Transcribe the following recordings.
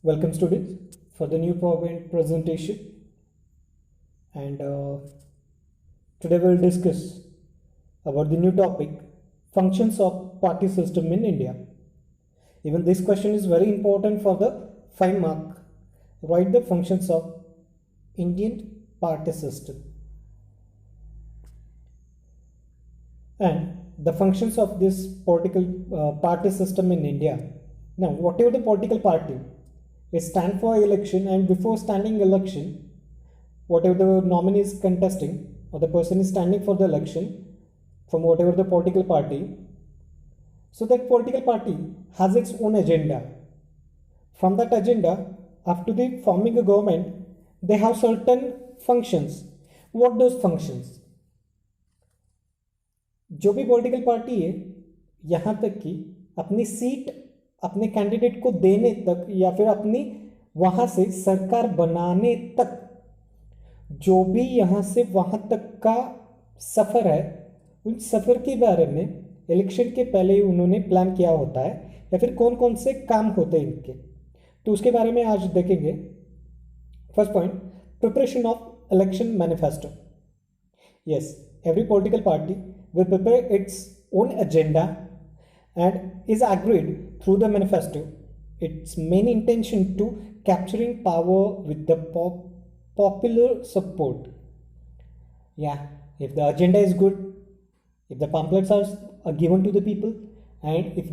Welcome students for the new PowerPoint presentation, and today we'll discuss about the new topic, functions of party system in India. Even this question is very important for the 5 mark. Write the functions of Indian party system and the functions of this political party system in India. Now, whatever the political party is stand for election, and before standing election, whatever the nominee is contesting or the person is standing for the election from whatever the political party, so that political party has its own agenda. From that agenda, after the forming a government, they have certain functions. What those functions? जो भी political party है, यहाँ तक कि अपनी seat अपने candidate को देने तक या फिर अपनी वहाँ से सरकार बनाने तक, जो भी यहाँ से वहाँ तक का सफ़र है, उन सफ़र के बारे में इलेक्शन के पहले उन्होंने प्लान किया होता है या फिर कौन कौन से काम होते हैं इनके, तो उसके बारे में आज देखेंगे. First point, preparation of election manifesto. Yes, every political party will prepare its own agenda and is agreed through the manifesto. Its main intention to capturing power with the popular support. Yeah, if the agenda is good, if the pamphlets are given to the people, and if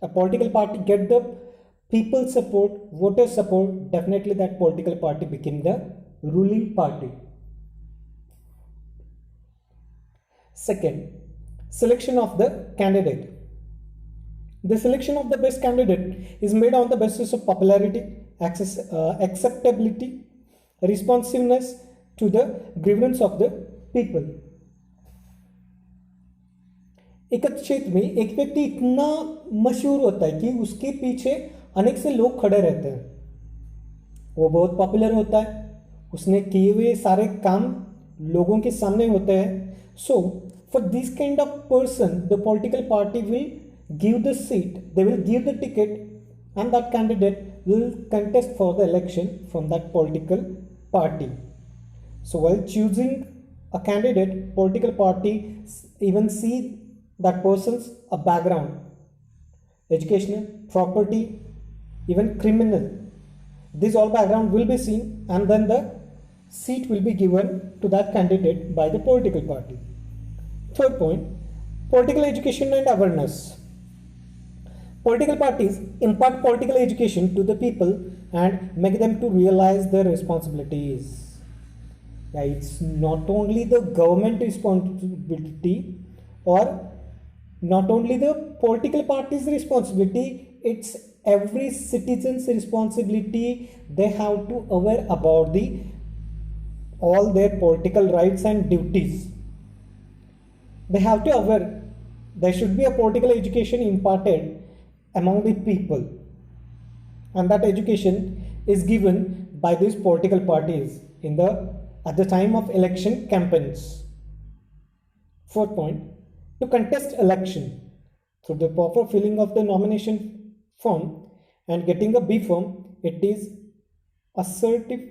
a political party get the people support, voter support, definitely that political party became the ruling party. Second, selection of the candidate. The selection of the best candidate is made on the basis of popularity, acceptability, responsiveness to the grievance of the people. एक क्षेत्र में एक व्यक्ति इतना मशहूर होता है कि उसके पीछे अनेक से लोग खड़े रहते हैं. वो बहुत पॉपुलर होता है, उसने किए हुए सारे काम लोगों के सामने होते हैं. So, for this kind of person, the political party will give the seat, they will give the ticket, and that candidate will contest for the election from that political party. So, while choosing a candidate, political party even see that person's a background, educational, property, even criminal. This all background will be seen, and then the seat will be given to that candidate by the political party. Third point, political education and awareness. Political parties impart political education to the people and make them to realize their responsibilities. Yeah, it's not only the government responsibility or not only the political party's responsibility, it's every citizen's responsibility. They have to aware about all their political rights and duties. They have to aware there should be a political education imparted among the people, and that education is given by these political parties at the time of election campaigns. Fourth point, to contest election through the proper filling of the nomination form and getting a B form, it is assertive.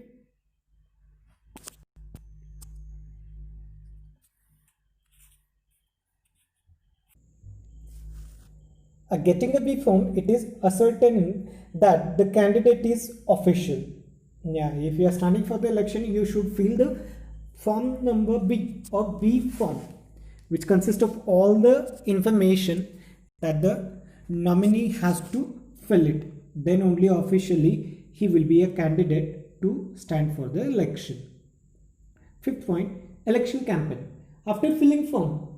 Getting a B form, it is ascertaining that the candidate is official. Yeah, if you are standing for the election, you should fill the form number B or B form, which consists of all the information that the nominee has to fill it. Then only officially he will be a candidate to stand for the election. Fifth point, election campaign. After filling form,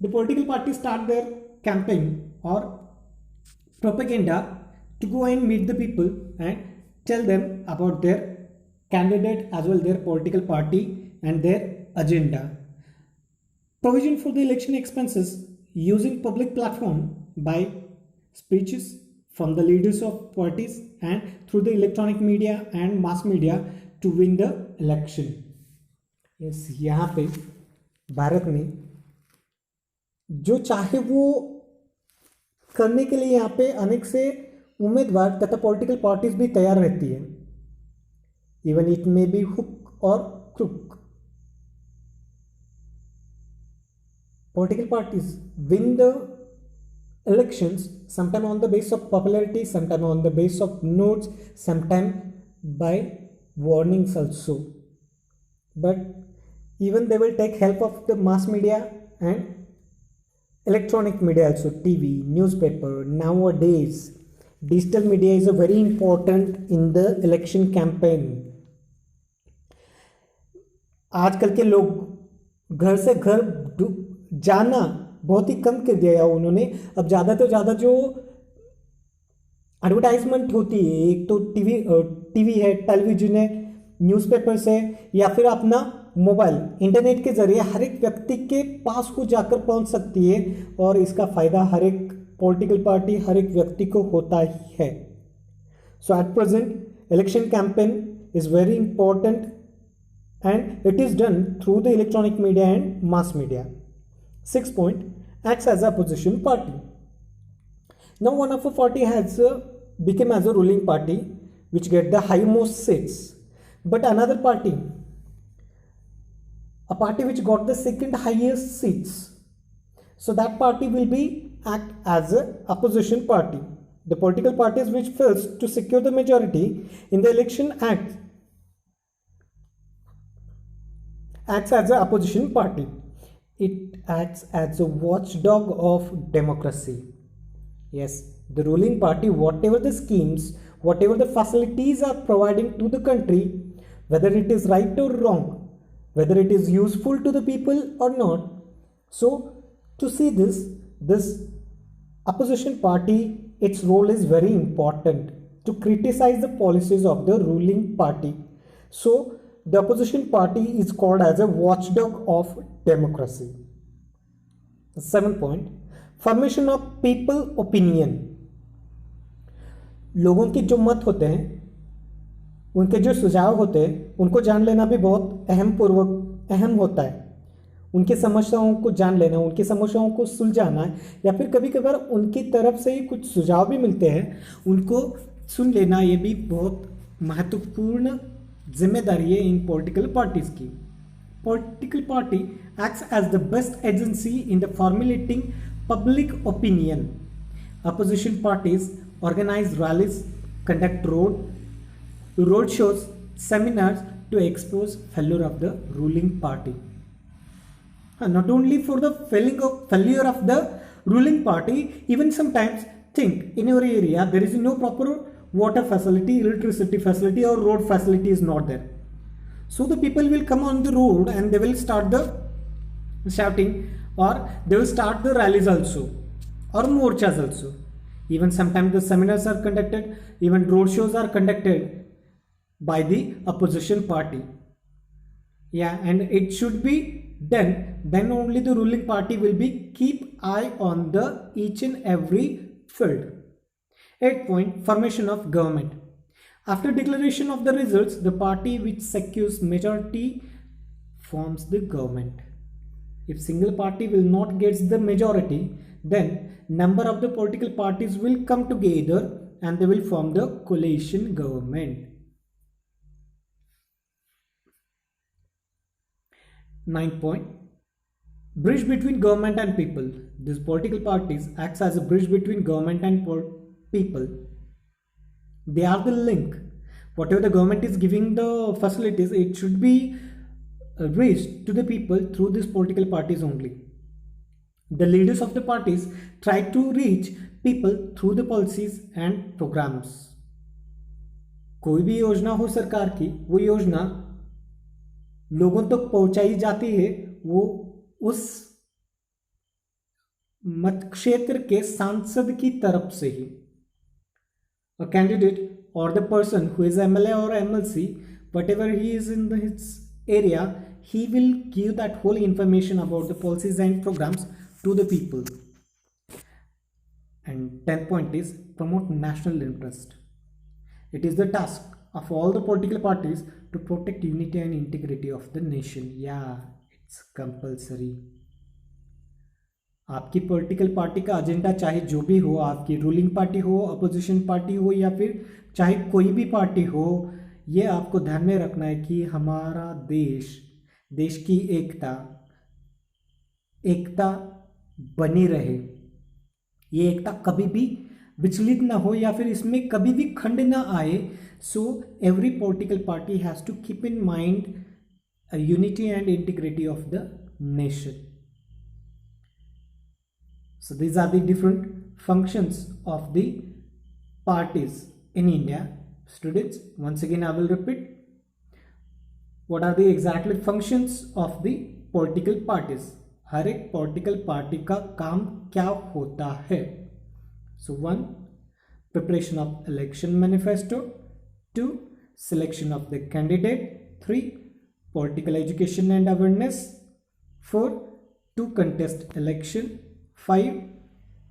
the political parties start their campaign or propaganda to go and meet the people and tell them about their candidate as well their political party and their agenda. Provision for the election expenses using public platform by speeches from the leaders of parties and through the electronic media and mass media to win the election. Yes, यहाँ पे भारत में जो चाहे वो करने के लिए यहाँ पे अनेक से उम्मीदवार तथा पॉलिटिकल पार्टीज भी तैयार रहती है, even it may be hook और crook. Political parties win the elections sometime on the basis of popularity, sometime on the basis of notes, sometime by warnings also. But even they will take help of the mass media and electronic media also, TV, newspaper. Nowadays digital media is a very important in the election campaign. आजकल के लोग घर से घर जाना बहुत ही कम कर दिया है उन्होंने. अब ज़्यादा तो ज़्यादा जो एडवर्टाइजमेंट होती है, एक तो टीवी है, टेलीविजन है, न्यूज़पेपर्स है, या फिर अपना मोबाइल इंटरनेट के जरिए हर एक व्यक्ति के पास को जाकर पहुंच सकती है, और इसका फ़ायदा हर एक पॉलिटिकल पार्टी, हर एक व्यक्ति को होता ही है. So at present election campaign is very important and it is done through the electronic media and mass media. 6 point, acts as a opposition party. Now one of a party has become as a ruling party which get the highmost seats, but another party, a party which got the second highest seats, so that party will be act as a opposition party. The political parties which fails to secure the majority in the election acts as an opposition party. It acts as a watchdog of democracy. Yes, the ruling party, whatever the schemes, whatever the facilities are providing to the country, whether it is right or wrong, whether it is useful to the people or not. So to see this opposition party, its role is very important to criticize the policies of the ruling party. So the opposition party is called as a watchdog of democracy. 7 point, formation of people opinion. लोगों के जो मत होते हैं, उनके जो सुझाव होते हैं, उनको जान लेना भी बहुत अहम होता है. उनकी समस्याओं को जान लेना, उनकी समस्याओं को सुलझाना, या फिर कभी कभार उनकी तरफ से ही कुछ सुझाव भी मिलते हैं, उनको सुन लेना, ये भी बहुत महत्वपूर्ण जिम्मेदारी है इन पॉलिटिकल पार्टीज की. Political party acts as the best agency in the formulating public opinion. Opposition parties organize rallies, conduct road shows, seminars to expose failure of the ruling party. Not only for the failure of the ruling party, even sometimes think in your area there is no proper water facility, electricity facility or road facility is not there. So the people will come on the road and they will start the shouting, or they will start the rallies also, or morchas also. Even sometimes the seminars are conducted, even road shows are conducted by the opposition party. Yeah, and it should be done, then only the ruling party will be keep eye on the each and every field. 8 point, formation of government. After declaration of the results, the party which secures majority forms the government. If single party will not get the majority, then number of the political parties will come together and they will form the coalition government. 9 point, bridge between government and people. These political parties acts as a bridge between government and people. They are the link. Whatever the government is giving the facilities, it should be reached to the people through these political parties only. The leaders of the parties try to reach people through the policies and programs. कोई भी योजना हो सरकार की, वो योजना लोगों तक पहुंचाई जाती है वो उस मत क्षेत्र के सांसद की तरफ से ही. A candidate or the person who is MLA or MLC, whatever he is in his area, he will give that whole information about the policies and programs to the people. And 10th point is promote national interest. It is the task of all the political parties to protect unity and integrity of the nation. Yeah, it's compulsory. आपकी political party का agenda चाहे जो भी हो, आपकी ruling party हो, opposition party हो, या फिर चाहे कोई भी पार्टी हो, ये आपको ध्यान में रखना है कि हमारा देश की एकता बनी रहे, ये एकता कभी भी विचलित ना हो या फिर इसमें कभी भी खंड ना आए. So every political party has to keep in mind unity and integrity of the nation. So these are the different functions of the parties in India. Students, once again I will repeat, what are the exactly functions of the political parties? हर एक political party का काम क्या होता है? So 1, preparation of election manifesto. 2, selection of the candidate. 3, political education and awareness. 4, to contest election. 5,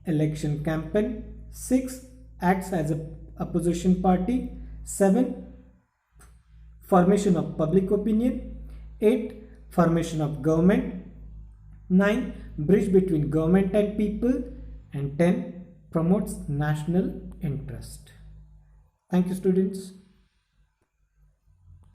election campaign. 6, acts as a opposition party. 7, formation of public opinion. 8, formation of government. 9, bridge between government and people. And 10, promotes national interest. Thank you, students.